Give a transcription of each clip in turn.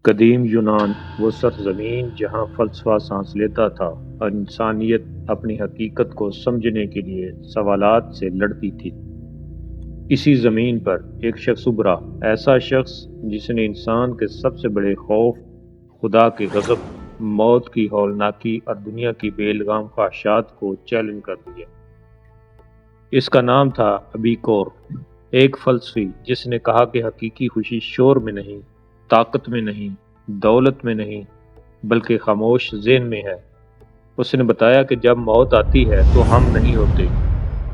قدیم یونان وہ سرزمین جہاں فلسفہ سانس لیتا تھا اور انسانیت اپنی حقیقت کو سمجھنے کے لیے سوالات سے لڑتی تھی۔ اسی زمین پر ایک شخص ابھرا، ایسا شخص جس نے انسان کے سب سے بڑے خوف، خدا کے غضب، موت کی ہولناکی اور دنیا کی بے لگام خواہشات کو چیلنج کر دیا۔ اس کا نام تھا ایپیکور، ایک فلسفی جس نے کہا کہ حقیقی خوشی شور میں نہیں، طاقت میں نہیں، دولت میں نہیں، بلکہ خاموش ذہن میں ہے۔ اس نے بتایا کہ جب موت آتی ہے تو ہم نہیں ہوتے،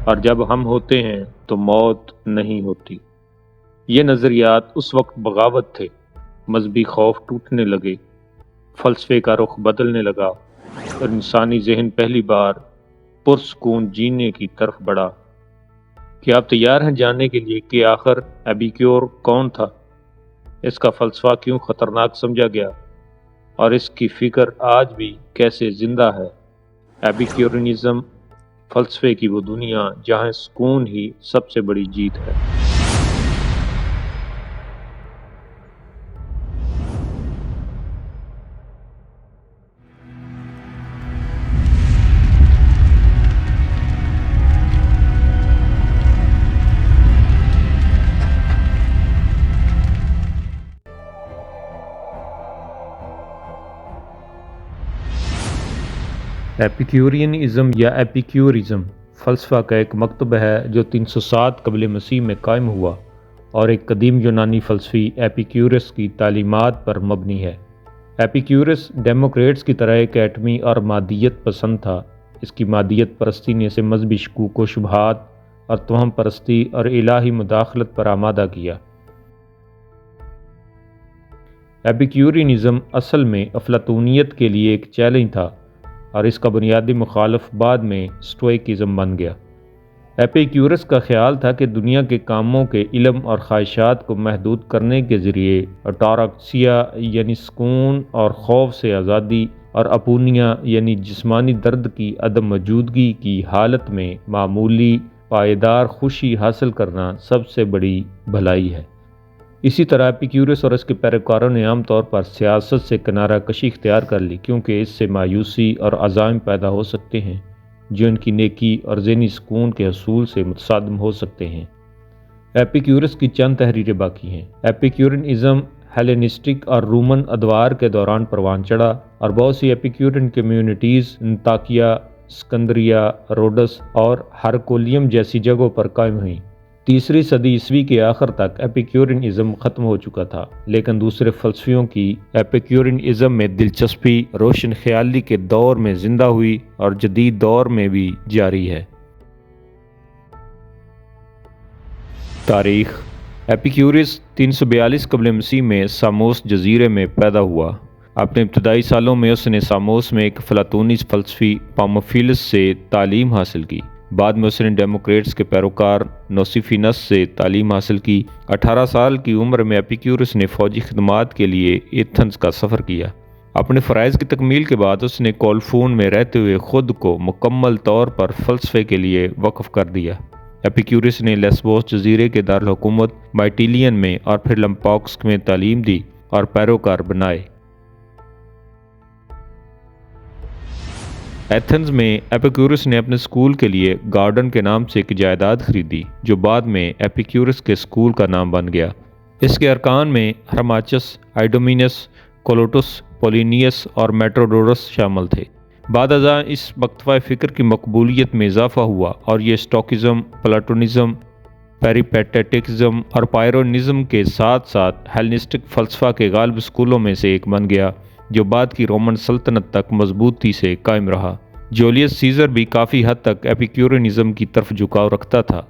اور جب ہم ہوتے ہیں تو موت نہیں ہوتی۔ یہ نظریات اس وقت بغاوت تھے، مذہبی خوف ٹوٹنے لگے، فلسفے کا رخ بدلنے لگا، اور انسانی ذہن پہلی بار پرسکون جینے کی طرف بڑھا۔ کیا آپ تیار ہیں جاننے کے لیے کہ آخر ایپیکور کون تھا، اس کا فلسفہ کیوں خطرناک سمجھا گیا، اور اس کی فکر آج بھی کیسے زندہ ہے؟ ایپیکورینزم، فلسفے کی وہ دنیا جہاں سکون ہی سب سے بڑی جیت ہے۔ ایپیکورینزم یا ایپیکورزم فلسفہ کا ایک مکتب ہے جو 307 قبل مسیح میں قائم ہوا اور ایک قدیم یونانی فلسفی ایپیکورس کی تعلیمات پر مبنی ہے۔ ایپیکورس ڈیموکریٹس کی طرح ایک ایٹمی اور مادیت پسند تھا۔ اس کی مادیت پرستی نے اسے مذہبی شکوک و شبہات اور توہم پرستی اور الہی مداخلت پر آمادہ کیا۔ ایپیکورینزم اصل میں افلاطونیت کے لیے ایک چیلنج تھا، اور اس کا بنیادی مخالف بعد میں سٹوئکزم بن گیا۔ ایپیکورس کا خیال تھا کہ دنیا کے کاموں کے علم اور خواہشات کو محدود کرنے کے ذریعے اٹاراکسیا یعنی سکون اور خوف سے آزادی، اور اپونیا یعنی جسمانی درد کی عدم موجودگی کی حالت میں معمولی پائیدار خوشی حاصل کرنا سب سے بڑی بھلائی ہے۔ اسی طرح ایپیکورس اور اس کے پیروکاروں نے عام طور پر سیاست سے کنارہ کشی اختیار کر لی، کیونکہ اس سے مایوسی اور عزائم پیدا ہو سکتے ہیں جو ان کی نیکی اور ذہنی سکون کے حصول سے متصادم ہو سکتے ہیں۔ ایپیکورس کی چند تحریریں باقی ہیں۔ ایپیکورینزم ہیلینسٹک اور رومن ادوار کے دوران پروان چڑھا، اور بہت سی ایپیکورین کمیونٹیز انطاکیہ، اسکندریہ، روڈس اور ہرکولیم جیسی جگہوں پر قائم ہوئیں۔ 3 صدی عیسوی کے آخر تک ایپیکورینزم ختم ہو چکا تھا، لیکن دوسرے فلسفیوں کی ایپیکورینزم میں دلچسپی روشن خیالی کے دور میں زندہ ہوئی اور جدید دور میں بھی جاری ہے۔ تاریخ: ایپیکورس 342 قبل مسیح میں ساموس جزیرے میں پیدا ہوا۔ اپنے ابتدائی سالوں میں اس نے ساموس میں ایک افلاطونی فلسفی پاموفیلس سے تعلیم حاصل کی۔ بعد میں اس نے ڈیموکریٹس کے پیروکار نوسیفینس سے تعلیم حاصل کی۔ 18 سال کی عمر میں ایپیکورس نے فوجی خدمات کے لیے ایتھنز کا سفر کیا۔ اپنے فرائض کی تکمیل کے بعد اس نے کولفون میں رہتے ہوئے خود کو مکمل طور پر فلسفے کے لیے وقف کر دیا۔ ایپیکورس نے لیسبوس جزیرے کے دارالحکومت مائٹیلین میں اور پھر لمپاکس میں تعلیم دی اور پیروکار بنائے۔ ایتھنز میں ایپیکورس نے اپنے اسکول کے لیے گارڈن کے نام سے ایک جائیداد خریدی، جو بعد میں ایپیکورس کے اسکول کا نام بن گیا۔ اس کے ارکان میں ہرماچس، آئیڈومینس، کولوٹس، پولینیس اور میٹروڈورس شامل تھے۔ بعد ازاں اس مکتبہ فکر کی مقبولیت میں اضافہ ہوا، اور یہ اسٹوکزم، پلاٹونزم، پیریپیٹیٹکزم اور پائرونزم کے ساتھ ساتھ ہیلینسٹک فلسفہ کے غالب اسکولوں میں سے ایک بن گیا، جو بعد کی رومن سلطنت تک مضبوطی سے قائم رہا۔ جولیس سیزر بھی کافی حد تک ایپیکورینزم کی طرف جھکاؤ رکھتا تھا۔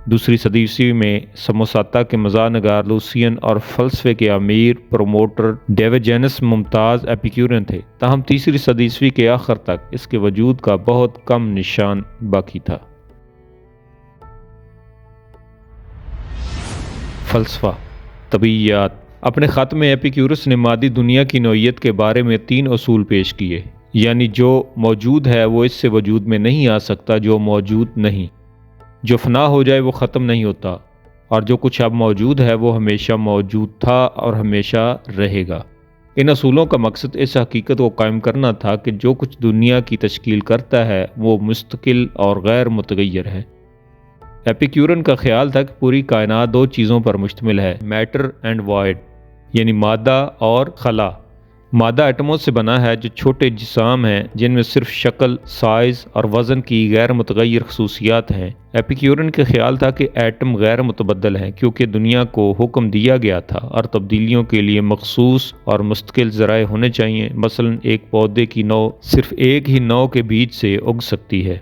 2 صدی عیسوی میں سموساتا کے مزاح نگار لوسین اور فلسفے کے امیر پروموٹر ڈیوجینس ممتاز ایپیکورین تھے، تاہم 3 صدی عیسوی کے آخر تک اس کے وجود کا بہت کم نشان باقی تھا۔ فلسفہ، طبیعیات۔ اپنے خط میں ایپیکورس نے مادی دنیا کی نوعیت کے بارے میں 3 اصول پیش کیے، یعنی جو موجود ہے وہ اس سے وجود میں نہیں آ سکتا جو موجود نہیں، جو فنا ہو جائے وہ ختم نہیں ہوتا، اور جو کچھ اب موجود ہے وہ ہمیشہ موجود تھا اور ہمیشہ رہے گا۔ ان اصولوں کا مقصد اس حقیقت کو قائم کرنا تھا کہ جو کچھ دنیا کی تشکیل کرتا ہے وہ مستقل اور غیر متغیر ہے۔ ایپیکیورن کا خیال تھا کہ پوری کائنات دو چیزوں پر مشتمل ہے، میٹر اینڈ وائڈ، یعنی مادہ اور خلا۔ مادہ ایٹموں سے بنا ہے جو چھوٹے جسام ہیں جن میں صرف شکل، سائز اور وزن کی غیر متغیر خصوصیات ہیں۔ ایپیکیورن کا خیال تھا کہ ایٹم غیر متبدل ہیں کیونکہ دنیا کو حکم دیا گیا تھا اور تبدیلیوں کے لیے مخصوص اور مستقل ذرائع ہونے چاہیے۔ مثلا ایک پودے کی نو صرف ایک ہی نو کے بیج سے اگ سکتی ہے۔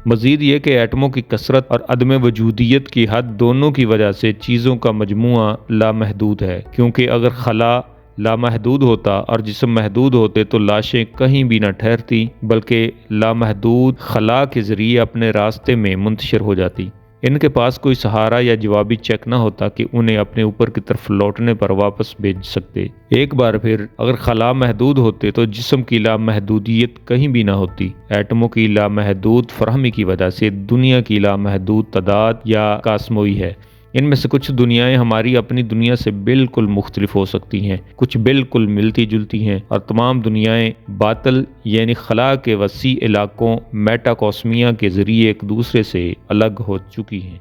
مزید یہ کہ ایٹموں کی کثرت اور عدم وجودیت کی حد دونوں کی وجہ سے چیزوں کا مجموعہ لامحدود ہے، کیونکہ اگر خلا لامحدود ہوتا اور جسم محدود ہوتے تو لاشیں کہیں بھی نہ ٹھہرتی بلکہ لامحدود خلا کے ذریعے اپنے راستے میں منتشر ہو جاتی۔ ان کے پاس کوئی سہارا یا جوابی چیک نہ ہوتا کہ انہیں اپنے اوپر کی طرف لوٹنے پر واپس بھیج سکتے۔ ایک بار پھر اگر خلا محدود ہوتے تو جسم کی لامحدودیت کہیں بھی نہ ہوتی۔ ایٹموں کی لامحدود فراہمی کی وجہ سے دنیا کی لامحدود تعداد یا کاسموئی ہے۔ ان میں سے کچھ دنیایں ہماری اپنی دنیا سے بالکل مختلف ہو سکتی ہیں، کچھ بالکل ملتی جلتی ہیں، اور تمام دنیایں باطل یعنی خلا کے وسیع علاقوں میٹا کوسمیا کے ذریعے ایک دوسرے سے الگ ہو چکی ہیں۔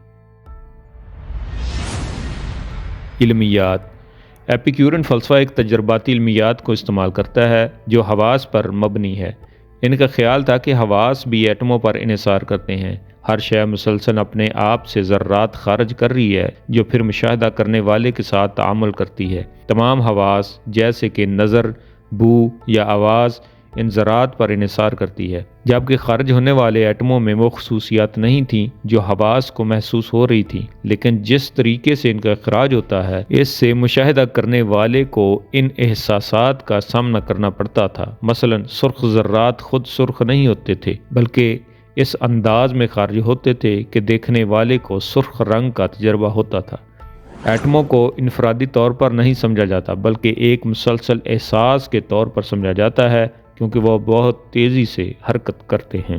علمیات۔ ایپیکیورن فلسفہ ایک تجرباتی علمیات کو استعمال کرتا ہے جو حواس پر مبنی ہے۔ ان کا خیال تھا کہ حواس بھی ایٹموں پر انحصار کرتے ہیں۔ ہر شے مسلسل اپنے آپ سے ذرات خارج کر رہی ہے جو پھر مشاہدہ کرنے والے کے ساتھ تعامل کرتی ہے۔ تمام حواس جیسے کہ نظر، بو یا آواز ان ذرات پر انحصار کرتی ہے، جبکہ خارج ہونے والے ایٹموں میں وہ خصوصیات نہیں تھیں جو حواس کو محسوس ہو رہی تھیں، لیکن جس طریقے سے ان کا اخراج ہوتا ہے اس سے مشاہدہ کرنے والے کو ان احساسات کا سامنا کرنا پڑتا تھا۔ مثلا سرخ ذرات خود سرخ نہیں ہوتے تھے بلکہ اس انداز میں خارج ہوتے تھے کہ دیکھنے والے کو سرخ رنگ کا تجربہ ہوتا تھا۔ ایٹموں کو انفرادی طور پر نہیں سمجھا جاتا بلکہ ایک مسلسل احساس کے طور پر سمجھا جاتا ہے کیونکہ وہ بہت تیزی سے حرکت کرتے ہیں۔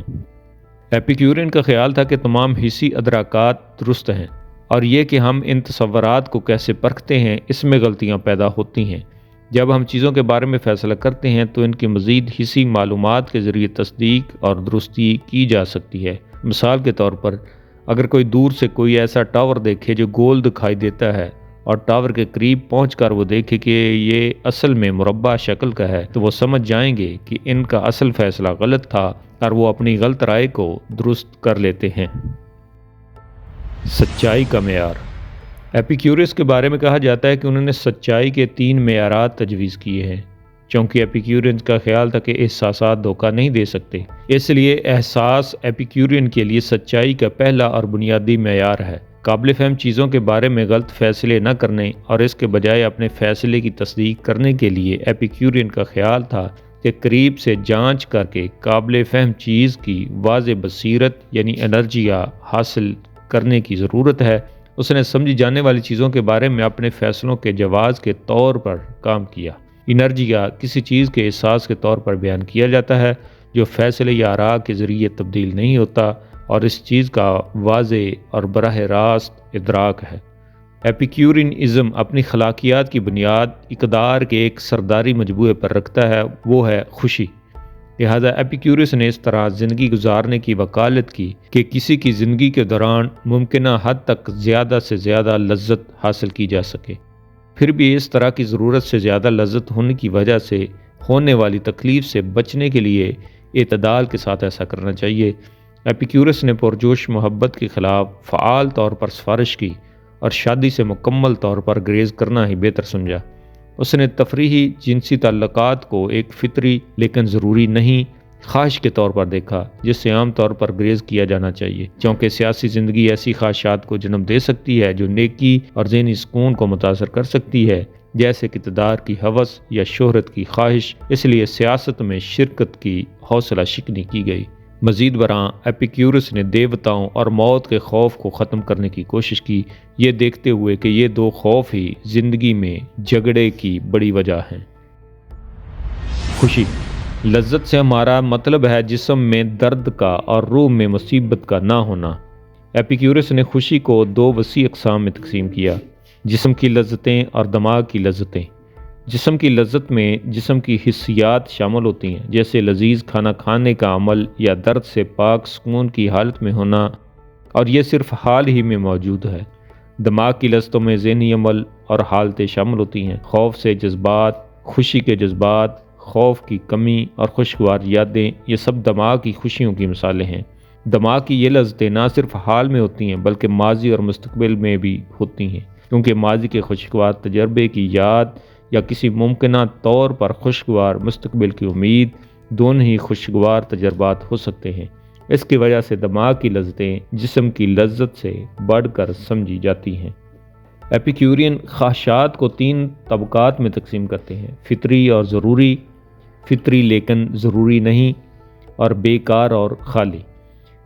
ایپیکیورین کا خیال تھا کہ تمام حسی ادراکات درست ہیں اور یہ کہ ہم ان تصورات کو کیسے پرکھتے ہیں اس میں غلطیاں پیدا ہوتی ہیں۔ جب ہم چیزوں کے بارے میں فیصلہ کرتے ہیں تو ان کی مزید حسی معلومات کے ذریعے تصدیق اور درستی کی جا سکتی ہے۔ مثال کے طور پر اگر کوئی دور سے کوئی ایسا ٹاور دیکھے جو گول دکھائی دیتا ہے اور ٹاور کے قریب پہنچ کر وہ دیکھے کہ یہ اصل میں مربع شکل کا ہے تو وہ سمجھ جائیں گے کہ ان کا اصل فیصلہ غلط تھا اور وہ اپنی غلط رائے کو درست کر لیتے ہیں۔ سچائی کا معیار۔ ایپیکیورس کے بارے میں کہا جاتا ہے کہ انہوں نے سچائی کے 3 معیارات تجویز کیے ہیں، چونکہ ایپیکیورین کا خیال تھا کہ احساسات دھوکہ نہیں دے سکتے، اس لیے احساس ایپیکیورین کے لیے سچائی کا پہلا اور بنیادی معیار ہے۔ قابل فہم چیزوں کے بارے میں غلط فیصلے نہ کرنے اور اس کے بجائے اپنے فیصلے کی تصدیق کرنے کے لیے ایپیکیورین کا خیال تھا کہ قریب سے جانچ کر کے قابل فہم چیز کی واضح بصیرت یعنی انرجیا حاصل کرنے کی ضرورت ہے۔ اس نے سمجھی جانے والی چیزوں کے بارے میں اپنے فیصلوں کے جواز کے طور پر کام کیا۔ انرجیا کسی چیز کے احساس کے طور پر بیان کیا جاتا ہے جو فیصلے یا آراء کے ذریعے تبدیل نہیں ہوتا اور اس چیز کا واضح اور براہ راست ادراک ہے۔ ایپیکیورین ازم اپنی خلاقیات کی بنیاد اقدار کے ایک سرداری مجموعے پر رکھتا ہے، وہ ہے خوشی۔ لہذا ایپیکیورس نے اس طرح زندگی گزارنے کی وکالت کی کہ کسی کی زندگی کے دوران ممکنہ حد تک زیادہ سے زیادہ لذت حاصل کی جا سکے، پھر بھی اس طرح کی ضرورت سے زیادہ لذت ہونے کی وجہ سے ہونے والی تکلیف سے بچنے کے لیے اعتدال کے ساتھ ایسا کرنا چاہیے۔ ایپیکیورس نے پرجوش محبت کے خلاف فعال طور پر سفارش کی اور شادی سے مکمل طور پر گریز کرنا ہی بہتر سمجھا۔ اس نے تفریحی جنسی تعلقات کو ایک فطری لیکن ضروری نہیں خواہش کے طور پر دیکھا جس سے عام طور پر گریز کیا جانا چاہیے، کیونکہ سیاسی زندگی ایسی خواہشات کو جنم دے سکتی ہے جو نیکی اور ذہنی سکون کو متاثر کر سکتی ہے، جیسے کہ اقتدار کی ہوس یا شہرت کی خواہش۔ اس لیے سیاست میں شرکت کی حوصلہ شکنی کی گئی۔ مزید برآں ایپیکیورس نے دیوتاؤں اور موت کے خوف کو ختم کرنے کی کوشش کی، یہ دیکھتے ہوئے کہ یہ 2 خوف ہی زندگی میں جھگڑے کی بڑی وجہ ہیں۔ خوشی۔ لذت سے ہمارا مطلب ہے جسم میں درد کا اور روح میں مصیبت کا نہ ہونا۔ ایپیکیورس نے خوشی کو 2 وسیع اقسام میں تقسیم کیا: جسم کی لذتیں اور دماغ کی لذتیں۔ جسم کی لذت میں جسم کی حسیات شامل ہوتی ہیں، جیسے لذیذ کھانا کھانے کا عمل یا درد سے پاک سکون کی حالت میں ہونا، اور یہ صرف حال ہی میں موجود ہے۔ دماغ کی لذتوں میں ذہنی عمل اور حالتیں شامل ہوتی ہیں، خوف سے جذبات، خوشی کے جذبات، خوف کی کمی اور خوشگوار یادیں، یہ سب دماغ کی خوشیوں کی مثالیں ہیں۔ دماغ کی یہ لذتیں نہ صرف حال میں ہوتی ہیں بلکہ ماضی اور مستقبل میں بھی ہوتی ہیں، کیونکہ ماضی کے خوشگوار تجربے کی یاد یا کسی ممکنہ طور پر خوشگوار مستقبل کی امید، دونوں ہی خوشگوار تجربات ہو سکتے ہیں۔ اس کی وجہ سے دماغ کی لذتیں جسم کی لذت سے بڑھ کر سمجھی جاتی ہیں۔ ایپیکیورین خواہشات کو 3 طبقات میں تقسیم کرتے ہیں: فطری اور ضروری، فطری لیکن ضروری نہیں، اور بیکار اور خالی۔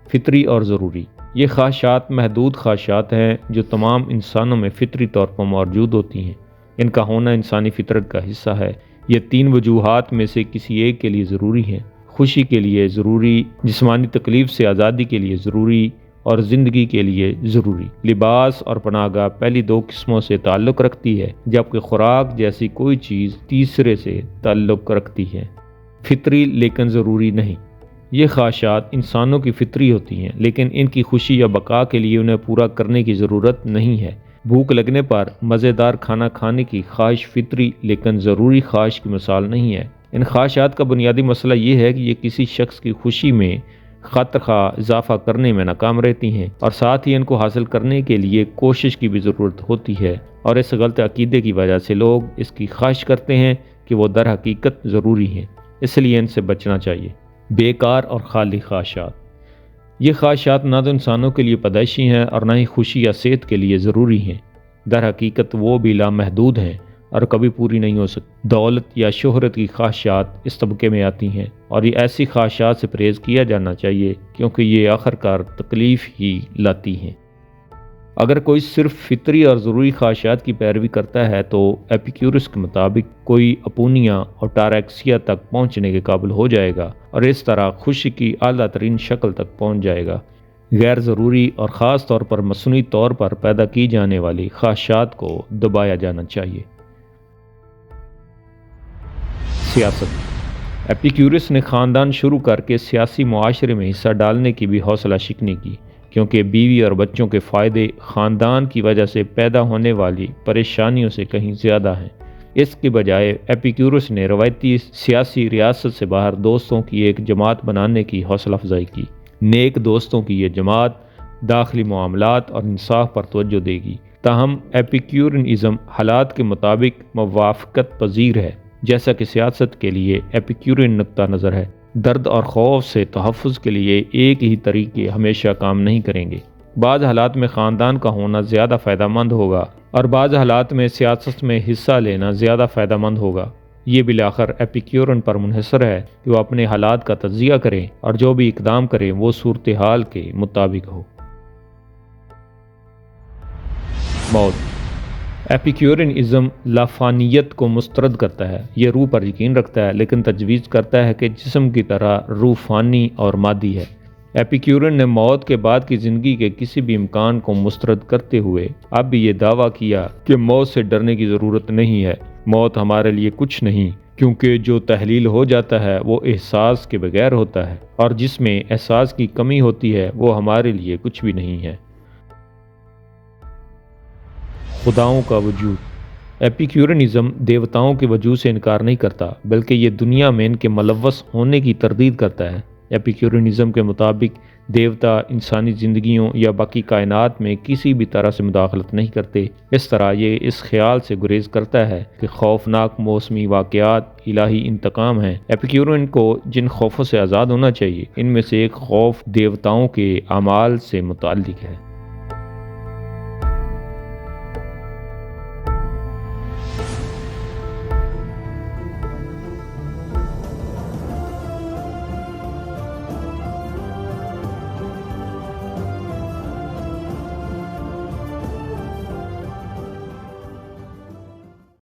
فطری اور ضروری، یہ خواہشات محدود خواہشات ہیں جو تمام انسانوں میں فطری طور پر موجود ہوتی ہیں۔ ان کا ہونا انسانی فطرت کا حصہ ہے۔ یہ 3 وجوہات میں سے کسی ایک کے لیے ضروری ہیں: خوشی کے لیے ضروری، جسمانی تکلیف سے آزادی کے لیے ضروری، اور زندگی کے لیے ضروری۔ لباس اور پناہ گاہ پہلی 2 قسموں سے تعلق رکھتی ہے، جبکہ خوراک جیسی کوئی چیز تیسرے سے تعلق رکھتی ہے۔ فطری لیکن ضروری نہیں، یہ خواہشات انسانوں کی فطری ہوتی ہیں، لیکن ان کی خوشی یا بقا کے لیے انہیں پورا کرنے کی ضرورت نہیں ہے۔ بھوک لگنے پر مزیدار کھانا کھانے کی خواہش فطری لیکن ضروری خواہش کی مثال نہیں ہے۔ ان خواہشات کا بنیادی مسئلہ یہ ہے کہ یہ کسی شخص کی خوشی میں خاطرخواہ اضافہ کرنے میں ناکام رہتی ہیں، اور ساتھ ہی ان کو حاصل کرنے کے لیے کوشش کی بھی ضرورت ہوتی ہے، اور اس غلط عقیدے کی وجہ سے لوگ اس کی خواہش کرتے ہیں کہ وہ در حقیقت ضروری ہیں، اس لیے ان سے بچنا چاہیے۔ بیکار اور خالی خواہشات، یہ خواہشات نہ تو انسانوں کے لیے پیدائشی ہیں اور نہ ہی خوشی یا صحت کے لیے ضروری ہیں۔ در حقیقت وہ بھی لامحدود ہیں اور کبھی پوری نہیں ہو سکتی۔ دولت یا شہرت کی خواہشات اس طبقے میں آتی ہیں، اور یہ ایسی خواہشات سے پرہیز کیا جانا چاہیے کیونکہ یہ آخرکار تکلیف ہی لاتی ہیں۔ اگر کوئی صرف فطری اور ضروری خواہشات کی پیروی کرتا ہے تو ایپیکیورس کے مطابق کوئی اپونیا اور ٹاریکسیا تک پہنچنے کے قابل ہو جائے گا، اور اس طرح خوشی کی اعلیٰ ترین شکل تک پہنچ جائے گا۔ غیر ضروری اور خاص طور پر مصنوعی طور پر پیدا کی جانے والی خواہشات کو دبایا جانا چاہیے۔ سیاست، ایپیکیورس نے خاندان شروع کر کے سیاسی معاشرے میں حصہ ڈالنے کی بھی حوصلہ شکنی کی، کیونکہ بیوی اور بچوں کے فائدے خاندان کی وجہ سے پیدا ہونے والی پریشانیوں سے کہیں زیادہ ہیں۔ اس کے بجائے ایپیکیورس نے روایتی سیاسی ریاست سے باہر دوستوں کی ایک جماعت بنانے کی حوصلہ افزائی کی۔ نیک دوستوں کی یہ جماعت داخلی معاملات اور انصاف پر توجہ دے گی۔ تاہم ایپیکیورنزم حالات کے مطابق موافقت پذیر ہے، جیسا کہ سیاست کے لیے ایپیکیورین نقطہ نظر ہے۔ درد اور خوف سے تحفظ کے لیے ایک ہی طریقے ہمیشہ کام نہیں کریں گے۔ بعض حالات میں خاندان کا ہونا زیادہ فائدہ مند ہوگا اور بعض حالات میں سیاست میں حصہ لینا زیادہ فائدہ مند ہوگا۔ یہ بالآخر ایپیکیورن پر منحصر ہے کہ وہ اپنے حالات کا تجزیہ کریں اور جو بھی اقدام کریں وہ صورتحال کے مطابق ہو۔ موت، ایپیکیورنزم لافانیت کو مسترد کرتا ہے۔ یہ روح پر یقین رکھتا ہے لیکن تجویز کرتا ہے کہ جسم کی طرح روح فانی اور مادی ہے۔ ایپیکیورن نے موت کے بعد کی زندگی کے کسی بھی امکان کو مسترد کرتے ہوئے اب بھی یہ دعویٰ کیا کہ موت سے ڈرنے کی ضرورت نہیں ہے۔ موت ہمارے لیے کچھ نہیں، کیونکہ جو تحلیل ہو جاتا ہے وہ احساس کے بغیر ہوتا ہے، اور جس میں احساس کی کمی ہوتی ہے وہ ہمارے لیے کچھ بھی نہیں ہے۔ خداؤں کا وجود، ایپیکیورنزم دیوتاؤں کے وجود سے انکار نہیں کرتا بلکہ یہ دنیا میں ان کے ملوث ہونے کی تردید کرتا ہے۔ ایپیکیورنزم کے مطابق دیوتا انسانی زندگیوں یا باقی کائنات میں کسی بھی طرح سے مداخلت نہیں کرتے۔ اس طرح یہ اس خیال سے گریز کرتا ہے کہ خوفناک موسمی واقعات الہی انتقام ہیں۔ ایپیکیورن کو جن خوفوں سے آزاد ہونا چاہیے، ان میں سے ایک خوف دیوتاؤں کے اعمال سے متعلق ہے۔